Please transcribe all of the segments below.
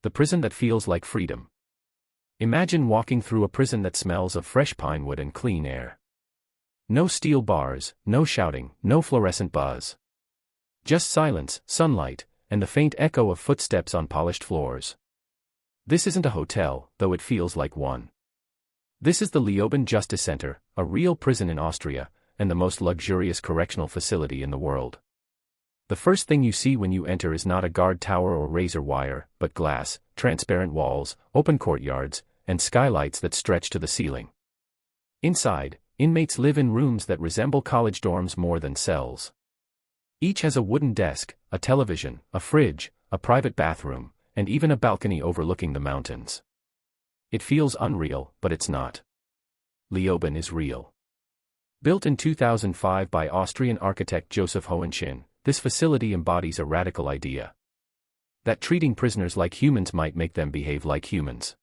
The prison that feels like freedom. Imagine walking through a prison that smells of fresh pine wood and clean air. No steel bars, no shouting, no fluorescent buzz. Just silence, sunlight, and the faint echo of footsteps on polished floors. This isn't a hotel, though it feels like one. This is the Leoben Justice Center, a real prison in Austria, and the most luxurious correctional facility in the world. The first thing you see when you enter is not a guard tower or razor wire, but glass, transparent walls, open courtyards, and skylights that stretch to the ceiling. Inside, inmates live in rooms that resemble college dorms more than cells. Each has a wooden desk, a television, a fridge, a private bathroom, and even a balcony overlooking the mountains. It feels unreal, but it's not. Leoben is real. Built in 2005 by Austrian architect Josef Hohensinn, this facility embodies a radical idea. That treating prisoners like humans might make them behave like humans.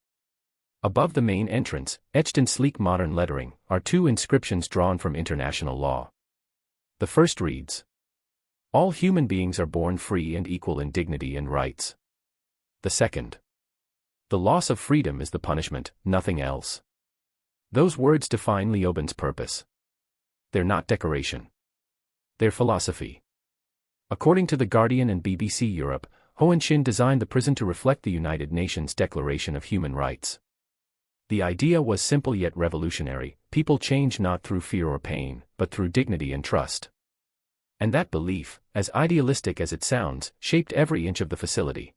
Above the main entrance, etched in sleek modern lettering, are two inscriptions drawn from international law. The first reads, "All human beings are born free and equal in dignity and rights." The second, "The loss of freedom is the punishment, nothing else." Those words define Leoben's purpose. They're not decoration. They're philosophy. According to The Guardian and BBC Europe, Hohensinn designed the prison to reflect the United Nations Declaration of Human Rights. The idea was simple yet revolutionary: people change not through fear or pain, but through dignity and trust. And that belief, as idealistic as it sounds, shaped every inch of the facility.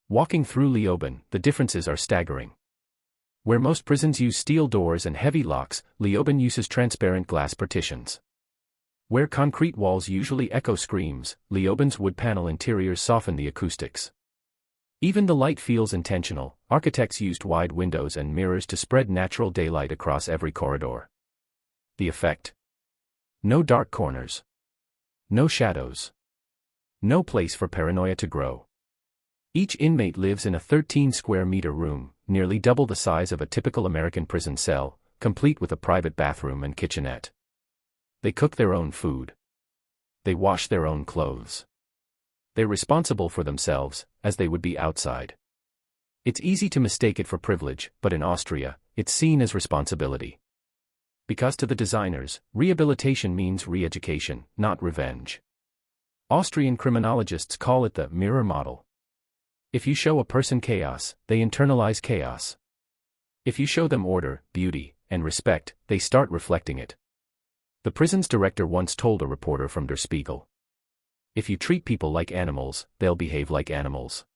Walking through Leoben, the differences are staggering. Where most prisons use steel doors and heavy locks, Leoben uses transparent glass partitions. Where concrete walls usually echo screams, Leoben's wood panel interiors soften the acoustics. Even the light feels intentional. Architects used wide windows and mirrors to spread natural daylight across every corridor. The effect? No dark corners. No shadows. No place for paranoia to grow. Each inmate lives in a 13-square-meter room, nearly double the size of a typical American prison cell, complete with a private bathroom and kitchenette. They cook their own food. They wash their own clothes. They're responsible for themselves, as they would be outside. It's easy to mistake it for privilege, but in Austria, it's seen as responsibility. Because to the designers, rehabilitation means re-education, not revenge. Austrian criminologists call it the mirror model. If you show a person chaos, they internalize chaos. If you show them order, beauty, and respect, they start reflecting it. The prison's director once told a reporter from Der Spiegel, "If you treat people like animals, they'll behave like animals.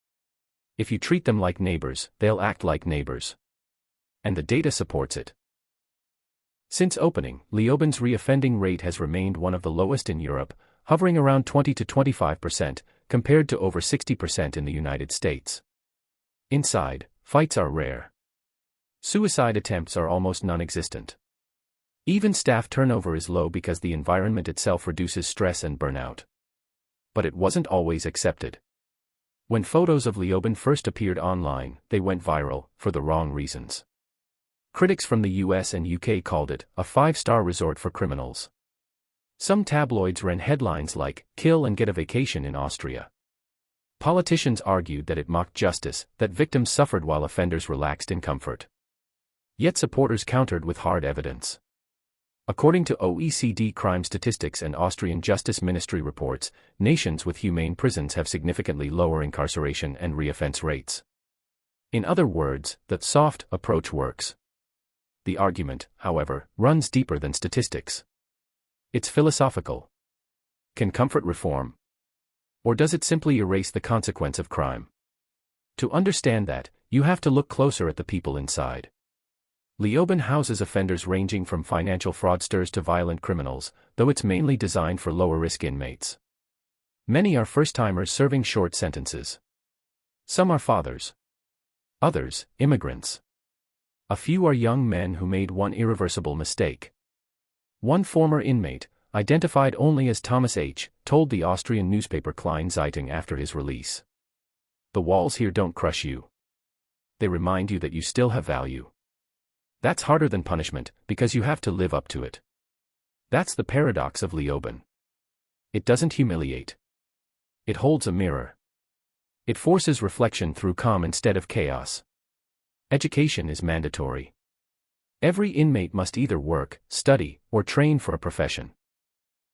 If you treat them like neighbors, they'll act like neighbors." And the data supports it. Since opening, Leoben's reoffending rate has remained one of the lowest in Europe, hovering around 20 to 25%, compared to over 60% in the United States. Inside, fights are rare. Suicide attempts are almost non-existent. Even staff turnover is low because the environment itself reduces stress and burnout. But it wasn't always accepted. When photos of Leoben first appeared online, they went viral, for the wrong reasons. Critics from the US and UK called it a 5-star resort for criminals. Some tabloids ran headlines like, "Kill and get a vacation in Austria." Politicians argued that it mocked justice, that victims suffered while offenders relaxed in comfort. Yet supporters countered with hard evidence. According to OECD crime statistics and Austrian Justice Ministry reports, nations with humane prisons have significantly lower incarceration and reoffense rates. In other words, the soft approach works. The argument, however, runs deeper than statistics. It's philosophical. Can comfort reform? Or does it simply erase the consequence of crime? To understand that, you have to look closer at the people inside. Leoben houses offenders ranging from financial fraudsters to violent criminals, though it's mainly designed for lower-risk inmates. Many are first-timers serving short sentences. Some are fathers. Others, immigrants. A few are young men who made one irreversible mistake. One former inmate, identified only as Thomas H., told the Austrian newspaper Kleine Zeitung after his release, "The walls here don't crush you. They remind you that you still have value. That's harder than punishment, because you have to live up to it." That's the paradox of Leoben. It doesn't humiliate. It holds a mirror. It forces reflection through calm instead of chaos. Education is mandatory. Every inmate must either work, study, or train for a profession.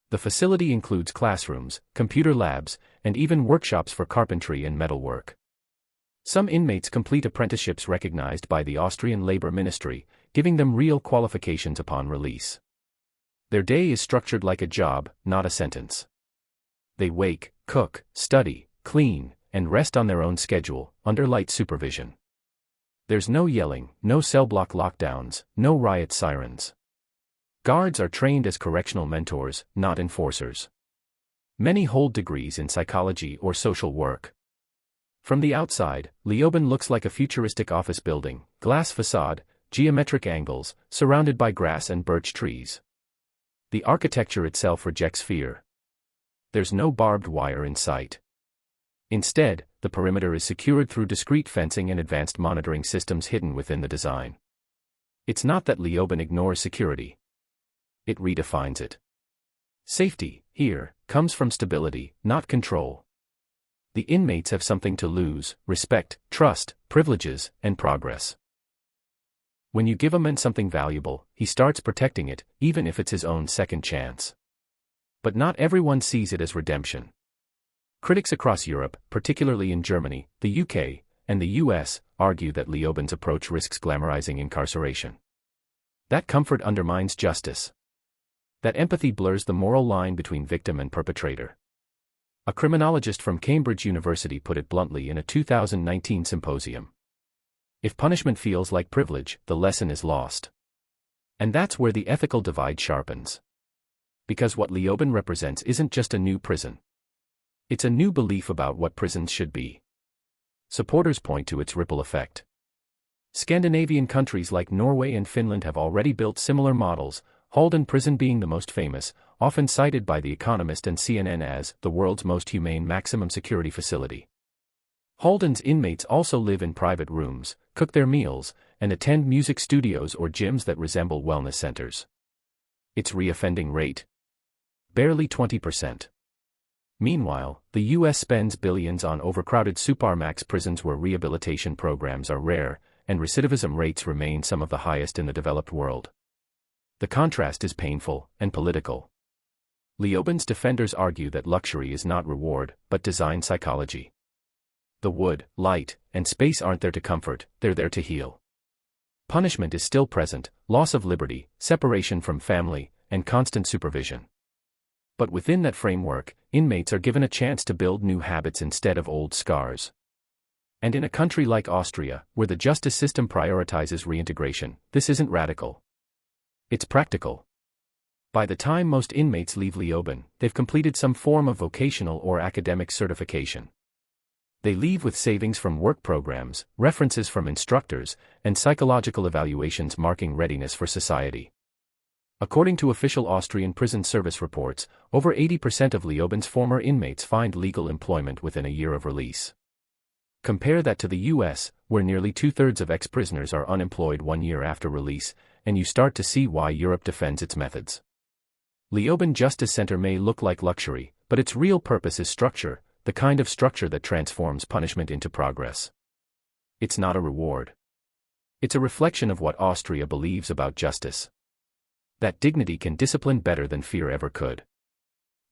The facility includes classrooms, computer labs, and even workshops for carpentry and metalwork. Some inmates complete apprenticeships recognized by the Austrian Labor Ministry, giving them real qualifications upon release. Their day is structured like a job, not a sentence. They wake, cook, study, clean, and rest on their own schedule, under light supervision. There's no yelling, no cell block lockdowns, no riot sirens. Guards are trained as correctional mentors, not enforcers. Many hold degrees in psychology or social work. From the outside, Leoben looks like a futuristic office building, glass facade, geometric angles, surrounded by grass and birch trees. The architecture itself rejects fear. There's no barbed wire in sight. Instead, the perimeter is secured through discrete fencing and advanced monitoring systems hidden within the design. It's not that Leoben ignores security. It redefines it. Safety, here, comes from stability, not control. The inmates have something to lose: respect, trust, privileges, and progress. When you give a man something valuable, he starts protecting it, even if it's his own second chance. But not everyone sees it as redemption. Critics across Europe, particularly in Germany, the UK, and the US, argue that Leoben's approach risks glamorizing incarceration. That comfort undermines justice. That empathy blurs the moral line between victim and perpetrator. A criminologist from Cambridge University put it bluntly in a 2019 symposium. If punishment feels like privilege, the lesson is lost. And that's where the ethical divide sharpens. Because what Leoben represents isn't just a new prison. It's a new belief about what prisons should be. Supporters point to its ripple effect. Scandinavian countries like Norway and Finland have already built similar models, Halden Prison being the most famous, often cited by The Economist and CNN as the world's most humane maximum security facility. Halden's inmates also live in private rooms, cook their meals, and attend music studios or gyms that resemble wellness centers. Its reoffending rate? Barely 20%. Meanwhile, the US spends billions on overcrowded supermax prisons where rehabilitation programs are rare, and recidivism rates remain some of the highest in the developed world. The contrast is painful and political. Leoben's defenders argue that luxury is not reward, but design psychology. The wood, light, and space aren't there to comfort, they're there to heal. Punishment is still present: loss of liberty, separation from family, and constant supervision. But within that framework, inmates are given a chance to build new habits instead of old scars. And in a country like Austria, where the justice system prioritizes reintegration, this isn't radical. It's practical. By the time most inmates leave Leoben, they've completed some form of vocational or academic certification. They leave with savings from work programs, references from instructors, and psychological evaluations marking readiness for society. According to official Austrian prison service reports, over 80% of Leoben's former inmates find legal employment within a year of release. Compare that to the US, where nearly two-thirds of ex-prisoners are unemployed 1 year after release, and you start to see why Europe defends its methods. Leoben Justice Center may look like luxury, but its real purpose is structure, the kind of structure that transforms punishment into progress. It's not a reward. It's a reflection of what Austria believes about justice. That dignity can discipline better than fear ever could.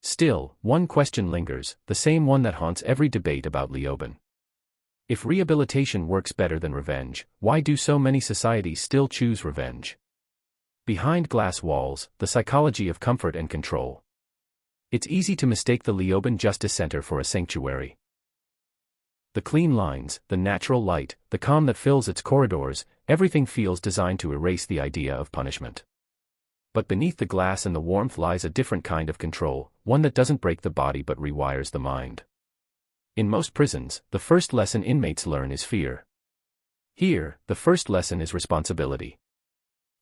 Still, one question lingers, the same one that haunts every debate about Leoben. If rehabilitation works better than revenge, why do so many societies still choose revenge? Behind glass walls, the psychology of comfort and control. It's easy to mistake the Leoben Justice Center for a sanctuary. The clean lines, the natural light, the calm that fills its corridors, everything feels designed to erase the idea of punishment. But beneath the glass and the warmth lies a different kind of control, one that doesn't break the body but rewires the mind. In most prisons, the first lesson inmates learn is fear. Here, the first lesson is responsibility.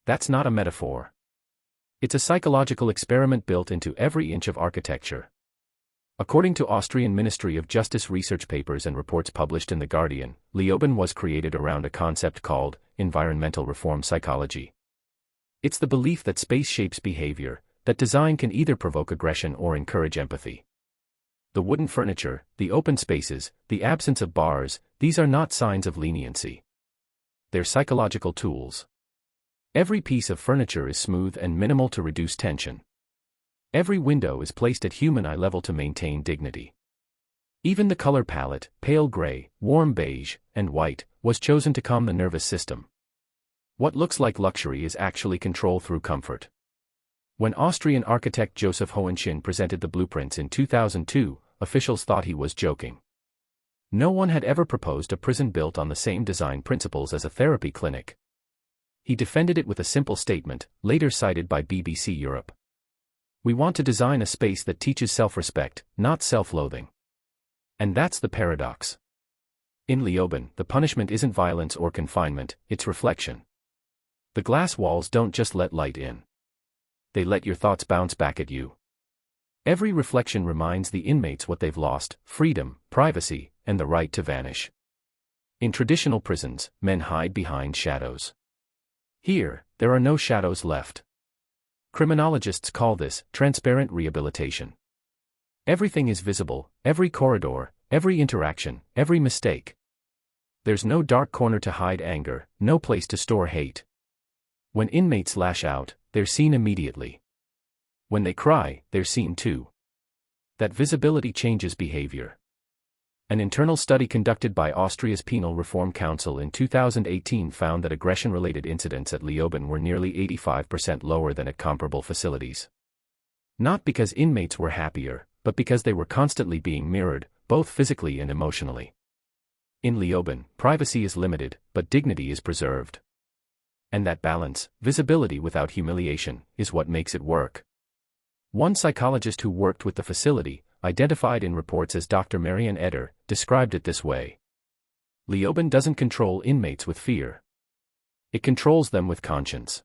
That's not a metaphor. It's a psychological experiment built into every inch of architecture. According to Austrian Ministry of Justice research papers and reports published in The Guardian, Leoben was created around a concept called environmental reform psychology. It's the belief that space shapes behavior, that design can either provoke aggression or encourage empathy. The wooden furniture, the open spaces, the absence of bars, these are not signs of leniency. They're psychological tools. Every piece of furniture is smooth and minimal to reduce tension. Every window is placed at human eye level to maintain dignity. Even the color palette, pale gray, warm beige, and white, was chosen to calm the nervous system. What looks like luxury is actually control through comfort. When Austrian architect Josef Hohensinn presented the blueprints in 2002, officials thought he was joking. No one had ever proposed a prison built on the same design principles as a therapy clinic. He defended it with a simple statement, later cited by BBC Europe. We want to design a space that teaches self-respect, not self-loathing. And that's the paradox. In Leoben, the punishment isn't violence or confinement, it's reflection. The glass walls don't just let light in. They let your thoughts bounce back at you. Every reflection reminds the inmates what they've lost: freedom, privacy, and the right to vanish. In traditional prisons, men hide behind shadows. Here, there are no shadows left. Criminologists call this transparent rehabilitation. Everything is visible, every corridor, every interaction, every mistake. There's no dark corner to hide anger, no place to store hate. When inmates lash out, they're seen immediately. When they cry, they're seen too. That visibility changes behavior. An internal study conducted by Austria's Penal Reform Council in 2018 found that aggression-related incidents at Leoben were nearly 85% lower than at comparable facilities. Not because inmates were happier, but because they were constantly being mirrored, both physically and emotionally. In Leoben, privacy is limited, but dignity is preserved. And that balance, visibility without humiliation, is what makes it work. One psychologist who worked with the facility, identified in reports as Dr. Marianne Eder, described it this way. Leoben doesn't control inmates with fear. It controls them with conscience.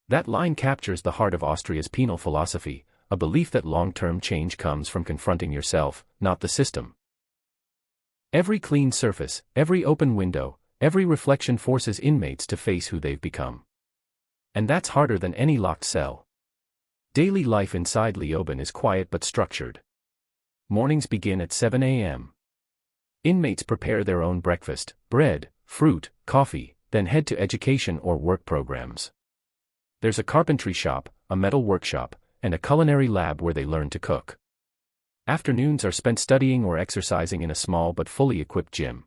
That line captures the heart of Austria's penal philosophy, a belief that long-term change comes from confronting yourself, not the system. Every clean surface, every open window, every reflection forces inmates to face who they've become. And that's harder than any locked cell. Daily life inside Leoben is quiet but structured. Mornings begin at 7 a.m. Inmates prepare their own breakfast, bread, fruit, coffee, then head to education or work programs. There's a carpentry shop, a metal workshop, and a culinary lab where they learn to cook. Afternoons are spent studying or exercising in a small but fully equipped gym.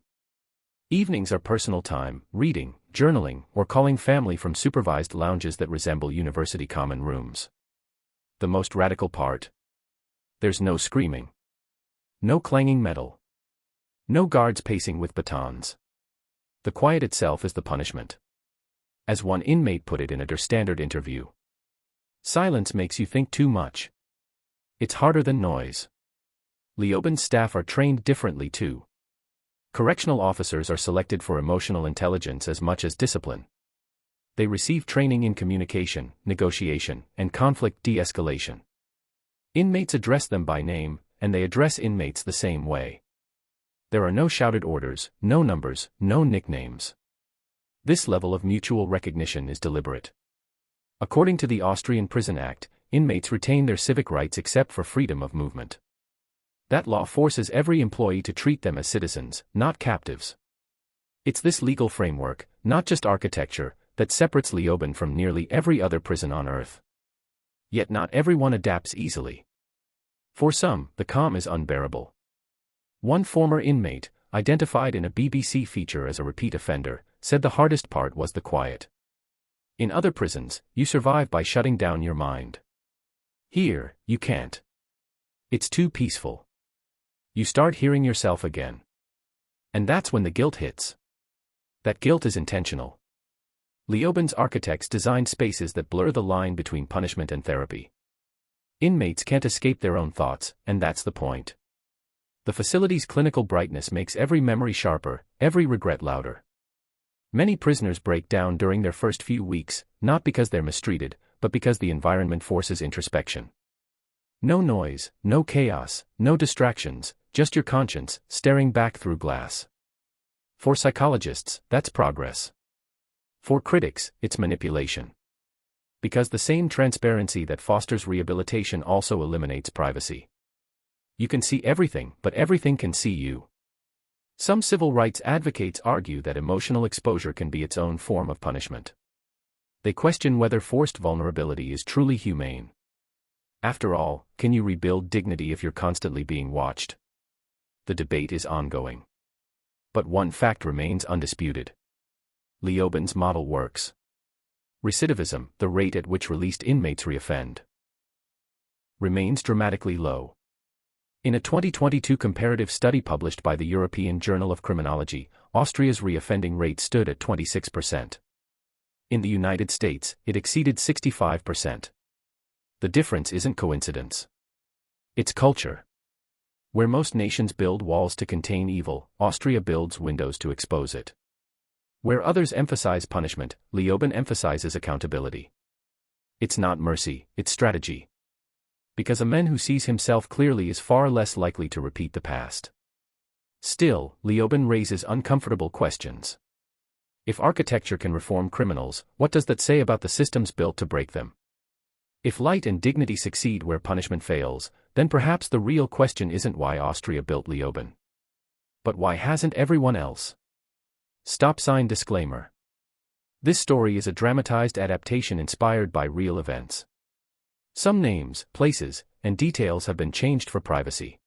Evenings are personal time, reading, journaling, or calling family from supervised lounges that resemble university common rooms. The most radical part? There's no screaming. No clanging metal. No guards pacing with batons. The quiet itself is the punishment. As one inmate put it in a Der Standard interview, silence makes you think too much. It's harder than noise. Leoben's staff are trained differently too. Correctional officers are selected for emotional intelligence as much as discipline. They receive training in communication, negotiation, and conflict de-escalation. Inmates address them by name, and they address inmates the same way. There are no shouted orders, no numbers, no nicknames. This level of mutual recognition is deliberate. According to the Austrian Prison Act, inmates retain their civic rights except for freedom of movement. That law forces every employee to treat them as citizens, not captives. It's this legal framework, not just architecture, that separates Leoben from nearly every other prison on earth. Yet not everyone adapts easily. For some, the calm is unbearable. One former inmate, identified in a BBC feature as a repeat offender, said the hardest part was the quiet. In other prisons, you survive by shutting down your mind. Here, you can't. It's too peaceful. You start hearing yourself again. And that's when the guilt hits. That guilt is intentional. Leoben's architects designed spaces that blur the line between punishment and therapy. Inmates can't escape their own thoughts, and that's the point. The facility's clinical brightness makes every memory sharper, every regret louder. Many prisoners break down during their first few weeks, not because they're mistreated, but because the environment forces introspection. No noise, no chaos, no distractions, just your conscience, staring back through glass. For psychologists, that's progress. For critics, it's manipulation. Because the same transparency that fosters rehabilitation also eliminates privacy. You can see everything, but everything can see you. Some civil rights advocates argue that emotional exposure can be its own form of punishment. They question whether forced vulnerability is truly humane. After all, can you rebuild dignity if you're constantly being watched? The debate is ongoing. But one fact remains undisputed. Leoben's model works. Recidivism, the rate at which released inmates reoffend, remains dramatically low. In a 2022 comparative study published by the European Journal of Criminology, Austria's reoffending rate stood at 26%. In the United States, it exceeded 65%. The difference isn't coincidence. It's culture. Where most nations build walls to contain evil, Austria builds windows to expose it. Where others emphasize punishment, Leoben emphasizes accountability. It's not mercy, it's strategy. Because a man who sees himself clearly is far less likely to repeat the past. Still, Leoben raises uncomfortable questions. If architecture can reform criminals, what does that say about the systems built to break them? If light and dignity succeed where punishment fails, then perhaps the real question isn't why Austria built Leoben. But why hasn't everyone else? Stop sign disclaimer. This story is a dramatized adaptation inspired by real events. Some names, places, and details have been changed for privacy.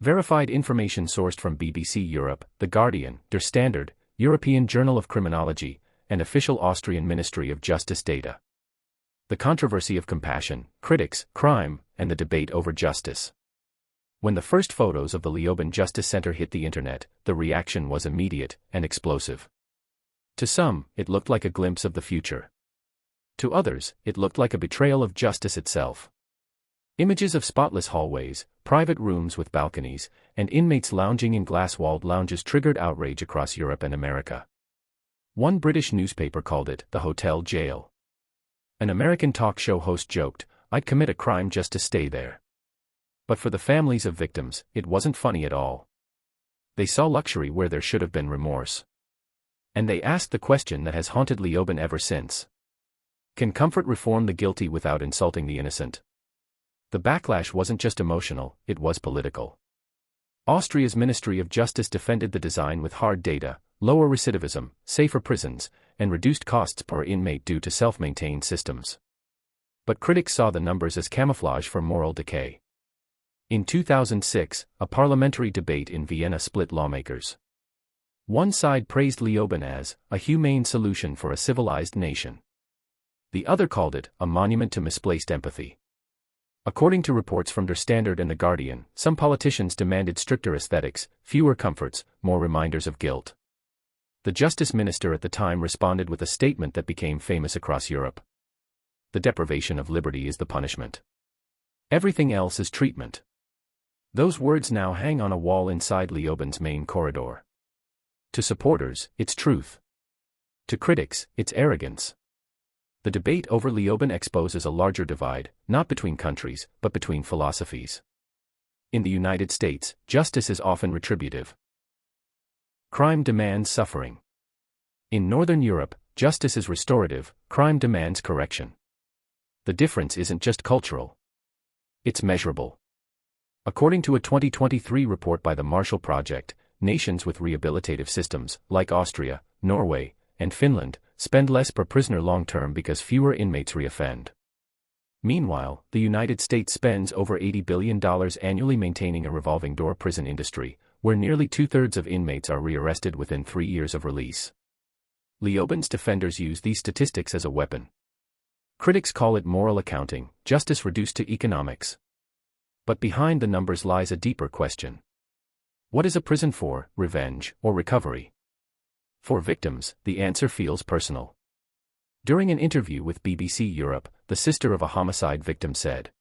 Verified information sourced from BBC Europe, The Guardian, Der Standard, European Journal of Criminology, and official Austrian Ministry of Justice data. The controversy of compassion, critics, crime, and the debate over justice. When the first photos of the Leoben Justice Center hit the internet, the reaction was immediate and explosive. To some, it looked like a glimpse of the future. To others, it looked like a betrayal of justice itself. Images of spotless hallways, private rooms with balconies, and inmates lounging in glass-walled lounges triggered outrage across Europe and America. One British newspaper called it the hotel jail. An American talk show host joked, "I'd commit a crime just to stay there." But for the families of victims, it wasn't funny at all. They saw luxury where there should have been remorse. And they asked the question that has haunted Leoben ever since. Can comfort reform the guilty without insulting the innocent? The backlash wasn't just emotional, it was political. Austria's Ministry of Justice defended the design with hard data, lower recidivism, safer prisons, and reduced costs per inmate due to self-maintained systems. But critics saw the numbers as camouflage for moral decay. In 2006, a parliamentary debate in Vienna split lawmakers. One side praised Leoben as a humane solution for a civilized nation. The other called it a monument to misplaced empathy. According to reports from Der Standard and The Guardian, some politicians demanded stricter aesthetics, fewer comforts, more reminders of guilt. The justice minister at the time responded with a statement that became famous across Europe. The deprivation of liberty is the punishment. Everything else is treatment. Those words now hang on a wall inside Leoben's main corridor. To supporters, it's truth. To critics, it's arrogance. The debate over Leoben exposes a larger divide, not between countries, but between philosophies. In the United States, justice is often retributive. Crime demands suffering. In Northern Europe, justice is restorative, crime demands correction. The difference isn't just cultural. It's measurable. According to a 2023 report by the Marshall Project, nations with rehabilitative systems, like Austria, Norway, and Finland, spend less per prisoner long-term because fewer inmates reoffend. Meanwhile, the United States spends over $80 billion annually maintaining a revolving-door prison industry, where nearly two-thirds of inmates are rearrested within 3 years of release. Leoben's defenders use these statistics as a weapon. Critics call it moral accounting, justice reduced to economics. But behind the numbers lies a deeper question. What is a prison for, revenge, or recovery? For victims, the answer feels personal. During an interview with BBC Europe, the sister of a homicide victim said,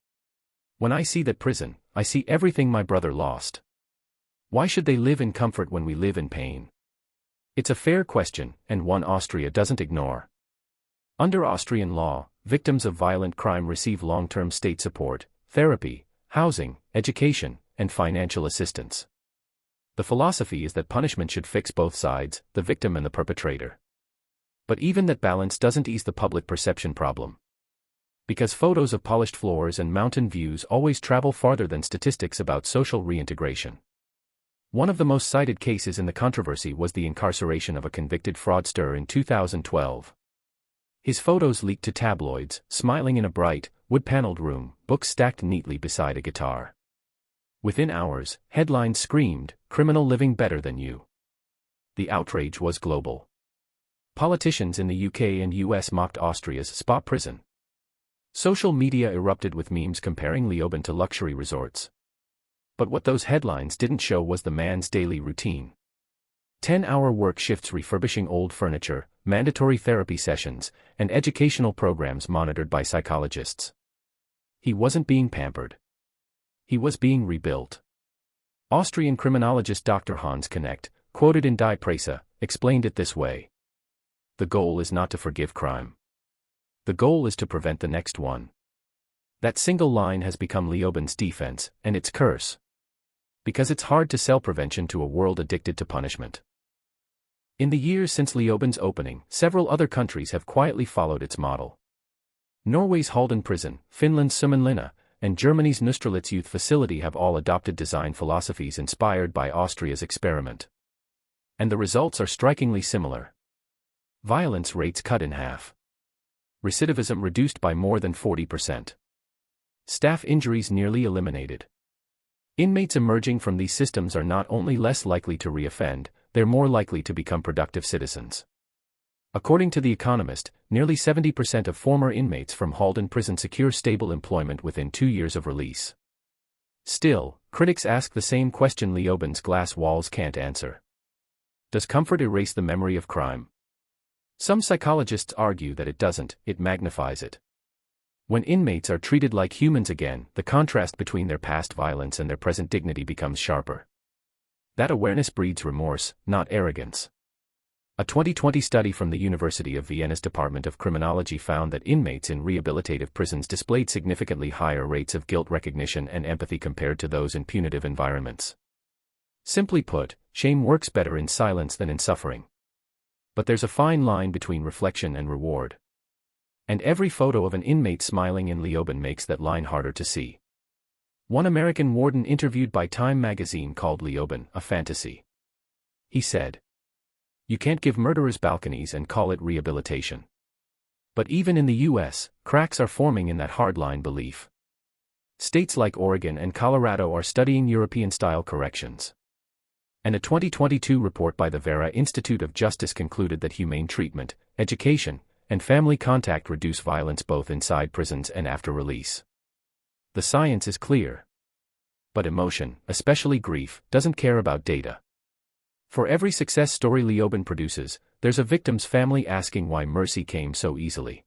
"When I see that prison, I see everything my brother lost. Why should they live in comfort when we live in pain?" It's a fair question, and one Austria doesn't ignore. Under Austrian law, victims of violent crime receive long-term state support, therapy, housing, education, and financial assistance. The philosophy is that punishment should fix both sides, the victim and the perpetrator. But even that balance doesn't ease the public perception problem. Because photos of polished floors and mountain views always travel farther than statistics about social reintegration. One of the most cited cases in the controversy was the incarceration of a convicted fraudster in 2012. His photos leaked to tabloids, smiling in a bright, wood-paneled room, books stacked neatly beside a guitar. Within hours, headlines screamed, "Criminal living better than you." The outrage was global. Politicians in the UK and US mocked Austria's spa prison. Social media erupted with memes comparing Leoben to luxury resorts. But what those headlines didn't show was the man's daily routine. 10-hour work shifts refurbishing old furniture, mandatory therapy sessions, and educational programs monitored by psychologists. He wasn't being pampered. He was being rebuilt. Austrian criminologist Dr. Hans Knecht, quoted in Die Presse, explained it this way. The goal is not to forgive crime. The goal is to prevent the next one. That single line has become Leoben's defense, and its curse. Because it's hard to sell prevention to a world addicted to punishment. In the years since Leoben's opening, several other countries have quietly followed its model. Norway's Halden prison, Finland's Suomenlinna, and Germany's Neustrelitz youth facility have all adopted design philosophies inspired by Austria's experiment. And the results are strikingly similar. Violence rates cut in half. Recidivism reduced by more than 40%. Staff injuries nearly eliminated. Inmates emerging from these systems are not only less likely to reoffend, they're more likely to become productive citizens. According to The Economist, nearly 70% of former inmates from Halden prison secure stable employment within 2 years of release. Still, critics ask the same question Leoben's glass walls can't answer. Does comfort erase the memory of crime? Some psychologists argue that it doesn't, it magnifies it. When inmates are treated like humans again, the contrast between their past violence and their present dignity becomes sharper. That awareness breeds remorse, not arrogance. A 2020 study from the University of Vienna's Department of Criminology found that inmates in rehabilitative prisons displayed significantly higher rates of guilt recognition and empathy compared to those in punitive environments. Simply put, shame works better in silence than in suffering. But there's a fine line between reflection and reward. And every photo of an inmate smiling in Leoben makes that line harder to see. One American warden interviewed by Time magazine called Leoben a fantasy. He said, "You can't give murderers balconies and call it rehabilitation." But even in the US, cracks are forming in that hardline belief. States like Oregon and Colorado are studying European-style corrections. And a 2022 report by the Vera Institute of Justice concluded that humane treatment, education, and family contact reduce violence both inside prisons and after release. The science is clear. But emotion, especially grief, doesn't care about data. For every success story Leoben produces, there's a victim's family asking why mercy came so easily.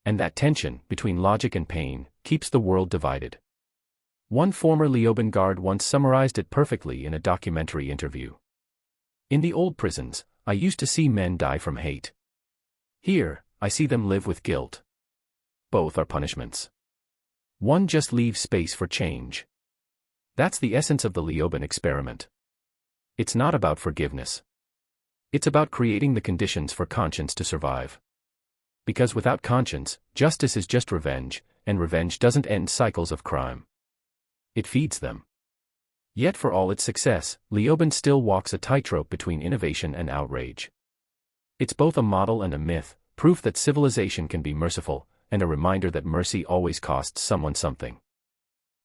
And that tension, between logic and pain, keeps the world divided. One former Leoben guard once summarized it perfectly in a documentary interview. "In the old prisons, I used to see men die from hate. Here, I see them live with guilt. Both are punishments. One just leaves space for change." That's the essence of the Leoben experiment. It's not about forgiveness. It's about creating the conditions for conscience to survive. Because without conscience, justice is just revenge, and revenge doesn't end cycles of crime. It feeds them. Yet for all its success, Leoben still walks a tightrope between innovation and outrage. It's both a model and a myth, proof that civilization can be merciful, and a reminder that mercy always costs someone something.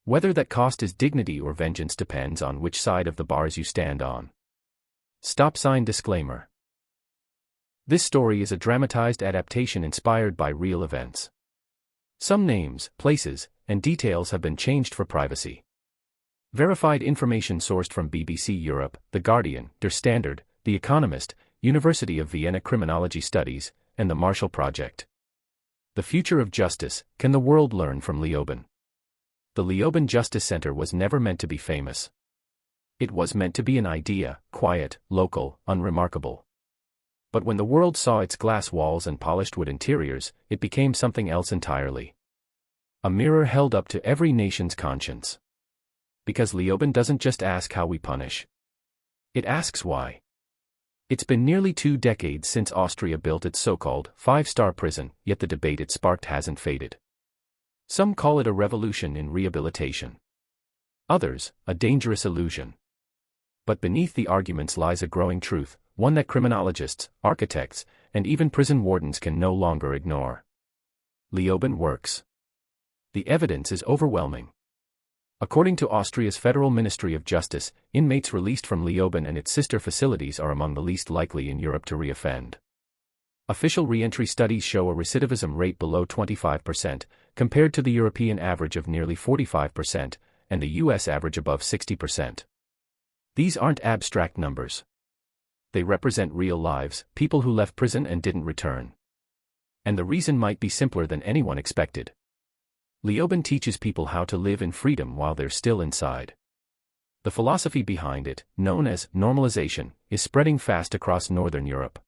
Whether that cost is dignity or vengeance depends on which side of the bars you stand on. Stop sign disclaimer. This story is a dramatized adaptation inspired by real events. Some names, places, and details have been changed for privacy. Verified information sourced from BBC Europe, The Guardian, Der Standard, The Economist, University of Vienna Criminology Studies, and the Marshall Project. The future of justice, can the world learn from Leoben? The Leoben Justice Center was never meant to be famous. It was meant to be an idea, quiet, local, unremarkable. But when the world saw its glass walls and polished wood interiors, it became something else entirely. A mirror held up to every nation's conscience. Because Leoben doesn't just ask how we punish. It asks why. It's been nearly 2 decades since Austria built its so-called 5-star prison, yet the debate it sparked hasn't faded. Some call it a revolution in rehabilitation. Others, a dangerous illusion. But beneath the arguments lies a growing truth, one that criminologists, architects, and even prison wardens can no longer ignore. Leoben works. The evidence is overwhelming. According to Austria's Federal Ministry of Justice, inmates released from Leoben and its sister facilities are among the least likely in Europe to reoffend. Official re-entry studies show a recidivism rate below 25%, compared to the European average of nearly 45%, and the US average above 60%. These aren't abstract numbers. They represent real lives, people who left prison and didn't return. And the reason might be simpler than anyone expected. Leoben teaches people how to live in freedom while they're still inside. The philosophy behind it, known as normalization, is spreading fast across Northern Europe.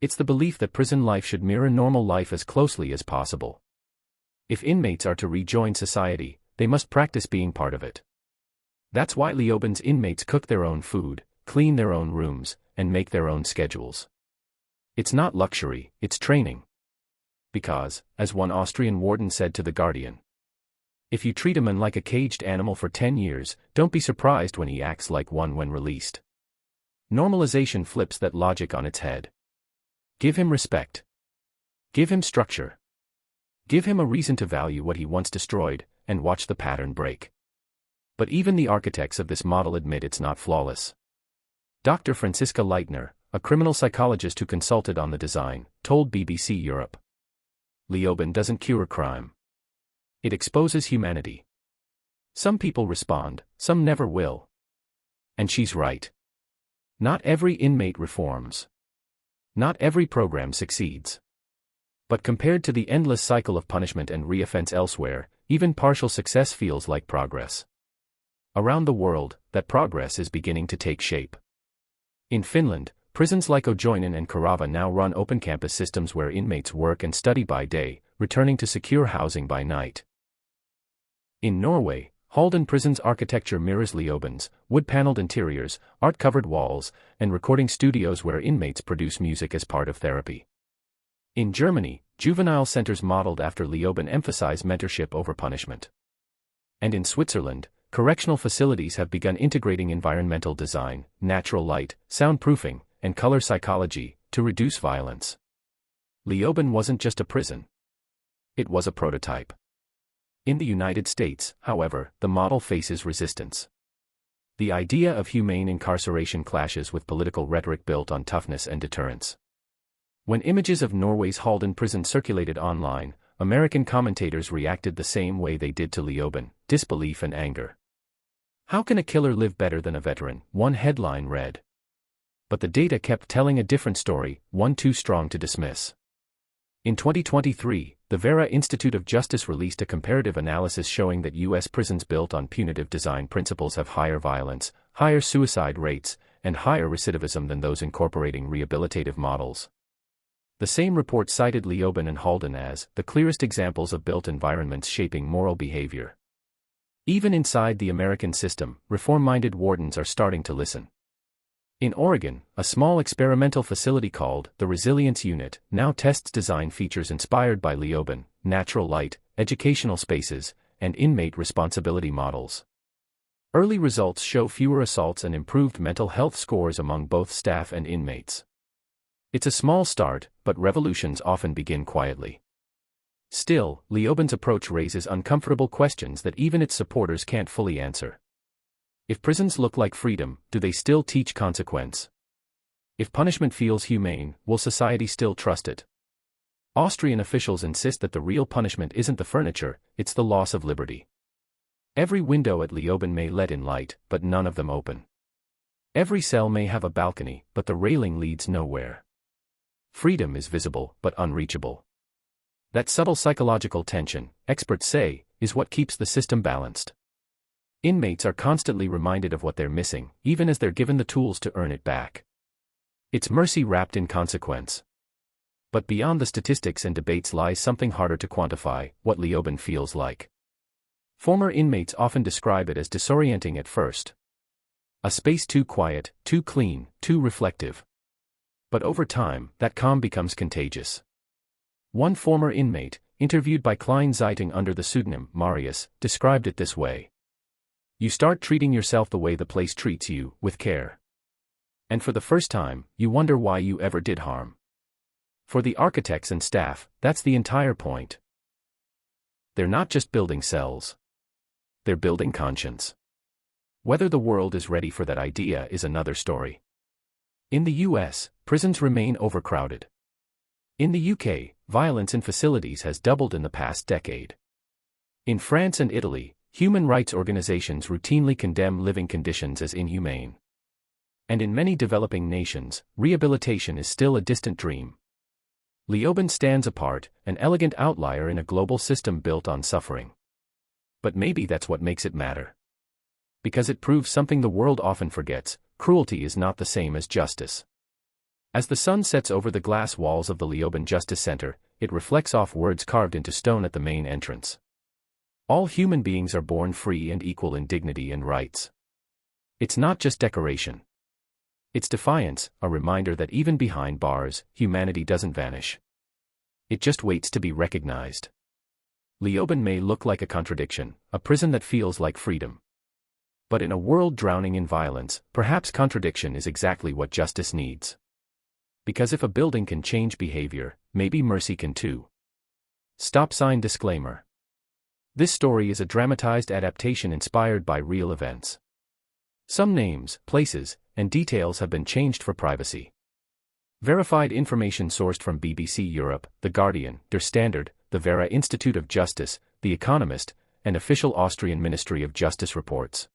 It's the belief that prison life should mirror normal life as closely as possible. If inmates are to rejoin society, they must practice being part of it. That's why Leoben's inmates cook their own food, clean their own rooms, and make their own schedules. It's not luxury, it's training. Because, as one Austrian warden said to The Guardian, if you treat a man like a caged animal for 10 years, don't be surprised when he acts like one when released. Normalization flips that logic on its head. Give him respect. Give him structure. Give him a reason to value what he once destroyed, and watch the pattern break. But even the architects of this model admit it's not flawless. Dr. Franziska Leitner, a criminal psychologist who consulted on the design, told BBC Europe, Leoben doesn't cure crime. It exposes humanity. Some people respond, some never will. And she's right. Not every inmate reforms. Not every program succeeds. But compared to the endless cycle of punishment and reoffense elsewhere, even partial success feels like progress. Around the world, that progress is beginning to take shape. In Finland, prisons like Ojoinen and Kerava now run open campus systems where inmates work and study by day, returning to secure housing by night. In Norway, Halden Prison's architecture mirrors Leoben's, wood-paneled interiors, art-covered walls, and recording studios where inmates produce music as part of therapy. In Germany, juvenile centers modeled after Leoben emphasize mentorship over punishment. And in Switzerland, correctional facilities have begun integrating environmental design, natural light, soundproofing, and color psychology, to reduce violence. Leoben wasn't just a prison. It was a prototype. In the United States, however, the model faces resistance. The idea of humane incarceration clashes with political rhetoric built on toughness and deterrence. When images of Norway's Halden prison circulated online, American commentators reacted the same way they did to Leoben, disbelief and anger. How can a killer live better than a veteran? One headline read. But the data kept telling a different story, one too strong to dismiss. In 2023, the Vera Institute of Justice released a comparative analysis showing that U.S. prisons built on punitive design principles have higher violence, higher suicide rates, and higher recidivism than those incorporating rehabilitative models. The same report cited Leoben and Halden as the clearest examples of built environments shaping moral behavior. Even inside the American system, reform-minded wardens are starting to listen. In Oregon, a small experimental facility called the Resilience Unit now tests design features inspired by Leoben, natural light, educational spaces, and inmate responsibility models. Early results show fewer assaults and improved mental health scores among both staff and inmates. It's a small start, but revolutions often begin quietly. Still, Leoben's approach raises uncomfortable questions that even its supporters can't fully answer. If prisons look like freedom, do they still teach consequence? If punishment feels humane, will society still trust it? Austrian officials insist that the real punishment isn't the furniture, it's the loss of liberty. Every window at Leoben may let in light, but none of them open. Every cell may have a balcony, but the railing leads nowhere. Freedom is visible, but unreachable. That subtle psychological tension, experts say, is what keeps the system balanced. Inmates are constantly reminded of what they're missing, even as they're given the tools to earn it back. It's mercy wrapped in consequence. But beyond the statistics and debates lies something harder to quantify, what Leoben feels like. Former inmates often describe it as disorienting at first. A space too quiet, too clean, too reflective. But over time, that calm becomes contagious. One former inmate, interviewed by Klein Zeitung under the pseudonym Marius, described it this way. You start treating yourself the way the place treats you, with care. And for the first time, you wonder why you ever did harm. For the architects and staff, that's the entire point. They're not just building cells. They're building conscience. Whether the world is ready for that idea is another story. In the US, prisons remain overcrowded. In the UK, violence in facilities has doubled in the past decade. In France and Italy, human rights organizations routinely condemn living conditions as inhumane. And in many developing nations, rehabilitation is still a distant dream. Leoben stands apart, an elegant outlier in a global system built on suffering. But maybe that's what makes it matter. Because it proves something the world often forgets: cruelty is not the same as justice. As the sun sets over the glass walls of the Leoben Justice Center, it reflects off words carved into stone at the main entrance. All human beings are born free and equal in dignity and rights. It's not just decoration. It's defiance, a reminder that even behind bars, humanity doesn't vanish. It just waits to be recognized. Leoben may look like a contradiction, a prison that feels like freedom. But in a world drowning in violence, perhaps contradiction is exactly what justice needs. Because if a building can change behavior, maybe mercy can too. Stop sign disclaimer. This story is a dramatized adaptation inspired by real events. Some names, places, and details have been changed for privacy. Verified information sourced from BBC Europe, The Guardian, Der Standard, the Vera Institute of Justice, The Economist, and official Austrian Ministry of Justice reports.